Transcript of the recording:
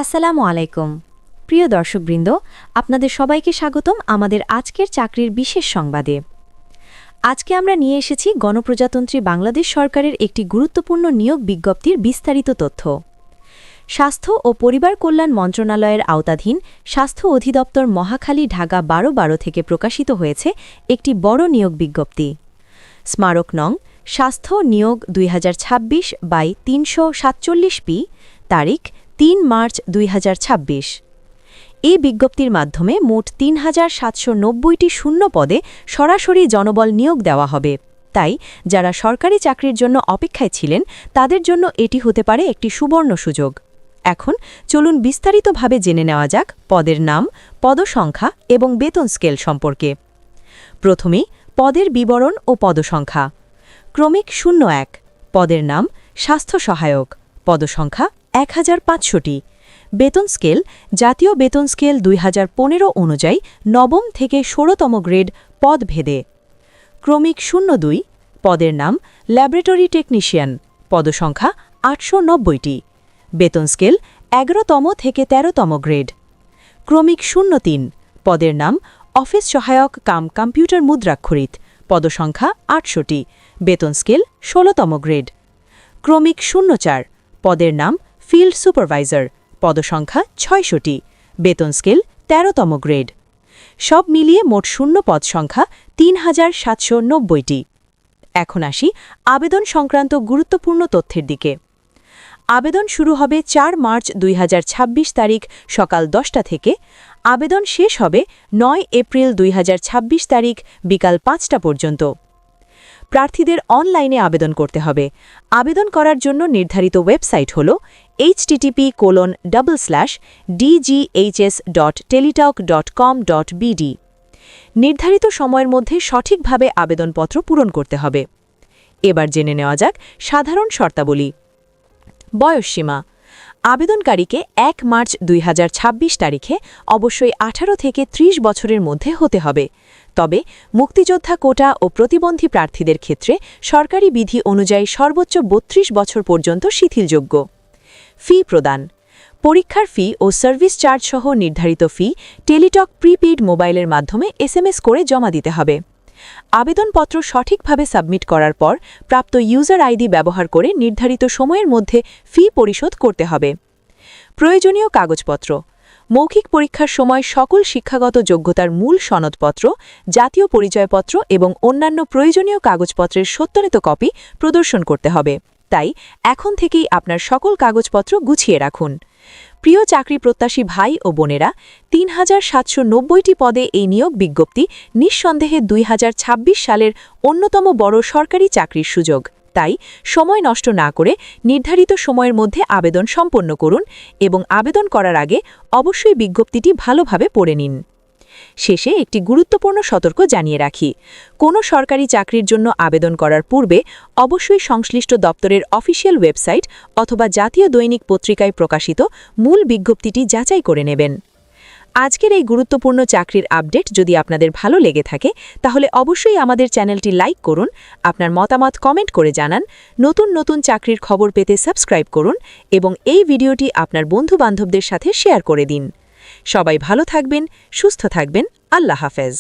আসসালামু আলাইকুম প্রিয় দর্শকবৃন্দ, আপনাদের সবাইকে স্বাগতম আমাদের আজকের চাকরির বিশেষ সংবাদে। আজকে আমরা নিয়ে এসেছি গণপ্রজাতন্ত্রী বাংলাদেশ সরকারের একটি গুরুত্বপূর্ণ নিয়োগ বিজ্ঞপ্তির বিস্তারিত তথ্য। স্বাস্থ্য ও পরিবার কল্যাণ মন্ত্রণালয়ের আওতাধীন স্বাস্থ্য অধিদপ্তর মহাখালী ঢাকা 12/12 থেকে প্রকাশিত হয়েছে একটি বড় নিয়োগ বিজ্ঞপ্তি। স্মারক নং স্বাস্থ্য নিয়োগ 2026/347 পি, তারিখ 3 মার্চ 2026। এই বিজ্ঞপ্তির মাধ্যমে মোট 3790টি শূন্য পদে সরাসরি জনবল নিয়োগ দেওয়া হবে। তাই যারা সরকারি চাকরির জন্য অপেক্ষায় ছিলেন তাদের জন্য এটি হতে পারে একটি সুবর্ণ সুযোগ। এখন চলুন বিস্তারিতভাবে জেনে নেওয়া যাক পদের নাম, পদসংখ্যা এবং বেতন স্কেল সম্পর্কে। প্রথমেই পদের বিবরণ ও পদসংখ্যা। ক্রমিক 01, পদের নাম স্বাস্থ্য সহায়ক, পদসংখ্যা 1500টি। বেতন স্কেল জাতীয় বেতন স্কেল 2015 অনুযায়ী নবম থেকে 16তম গ্রেড পদভেদে। ক্রমিক 02, পদের নাম ল্যাবরেটরি টেকনিশিয়ান, পদসংখ্যা 890টি। বেতন স্কেল 11তম থেকে 13তম গ্রেড। ক্রমিক 03, পদের নাম অফিস সহায়ক কাম কম্পিউটার মুদ্রাক্ষরিত, পদসংখ্যা 800টি। বেতন স্কেল 16তম গ্রেড। ক্রমিক 04, পদের নাম ফিল্ড সুপারভাইজার, পদসংখ্যা 600টি। বেতন স্কেল 13তম গ্রেড। সব মিলিয়ে মোট শূন্য পদ সংখ্যা 3790টি। এখন আসি আবেদন সংক্রান্ত গুরুত্বপূর্ণ তথ্যের দিকে। আবেদন শুরু হবে 4 মার্চ 2026 তারিখ সকাল 10টা থেকে। আবেদন শেষ হবে 9 এপ্রিল 2026 তারিখ বিকাল 5টা পর্যন্ত। প্রার্থীদের অনলাইনে আবেদন করতে হবে। আবেদন করার জন্য নির্ধারিত ওয়েবসাইট হল http://dghs.teletalk.com.bd। নির্ধারিত সময়ের মধ্যে সঠিকভাবে আবেদনপত্র পূরণ করতে হবে। এবার জেনে নেওয়া যাক সাধারণ শর্তাবলী। বয়সসীমা। আবেদনকারীকে 1 মার্চ 2026 তারিখে অবশ্যই 18 থেকে 30 বছরের মধ্যে হতে হবে। তবে মুক্তিযোদ্ধা কোটা ও প্রতিবন্ধী প্রার্থীদের ক্ষেত্রে সরকারি বিধি অনুযায়ী সর্বোচ্চ 32 বছর পর্যন্ত শিথিলযোগ্য। ফি প্রদান। পরীক্ষার ফি ও সার্ভিস চার্জ সহ নির্ধারিত ফি টেলিটক প্রিপেইড মোবাইলের মাধ্যমে SMS করে জমা দিতে হবে। আবেদনপত্র সঠিকভাবে সাবমিট করার পর প্রাপ্ত ইউজার আইডি ব্যবহার করে নির্ধারিত সময়ের মধ্যে ফি পরিশোধ করতে হবে। প্রয়োজনীয় কাগজপত্র। মৌখিক পরীক্ষার সময় সকল শিক্ষাগত যোগ্যতার মূল সনদপত্র, জাতীয় পরিচয়পত্র এবং অন্যান্য প্রয়োজনীয় কাগজপত্রের সত্যায়িত কপি প্রদর্শন করতে হবে। তাই এখন থেকেই আপনার সকল কাগজপত্র গুছিয়ে রাখুন। প্রিয় চাকরি প্রত্যাশী ভাই ও বোনেরা, 3790টি পদে এই নিয়োগ বিজ্ঞপ্তি নিঃসন্দেহে 2026 সালের অন্যতম বড় সরকারি চাকরির সুযোগ। তাই সময় নষ্ট না করে নির্ধারিত সময়ের মধ্যে আবেদন সম্পন্ন করুন এবং আবেদন করার আগে অবশ্যই বিজ্ঞপ্তিটি ভালোভাবে পড়ে নিন। শেষে একটি গুরুত্বপূর্ণ সতর্ক জানিয়ে রাখি, কোনো সরকারি চাকরির জন্য আবেদন করার পূর্বে অবশ্যই সংশ্লিষ্ট দপ্তরের অফিসিয়াল ওয়েবসাইট অথবা জাতীয় দৈনিক পত্রিকায় প্রকাশিত মূল বিজ্ঞপ্তিটি যাচাই করে নেবেন। আজকের এই গুরুত্বপূর্ণ চাকরির আপডেট যদি আপনাদের ভালো লেগে থাকে তাহলে অবশ্যই আমাদের চ্যানেলটি লাইক করুন, আপনার মতামত কমেন্ট করে জানান, নতুন নতুন চাকরির খবর পেতে সাবস্ক্রাইব করুন এবং এই ভিডিওটি আপনার বন্ধু-বান্ধবদের সাথে শেয়ার করে দিন। সবাই ভালো থাকবেন, সুস্থ থাকবেন। আল্লাহ হাফেজ।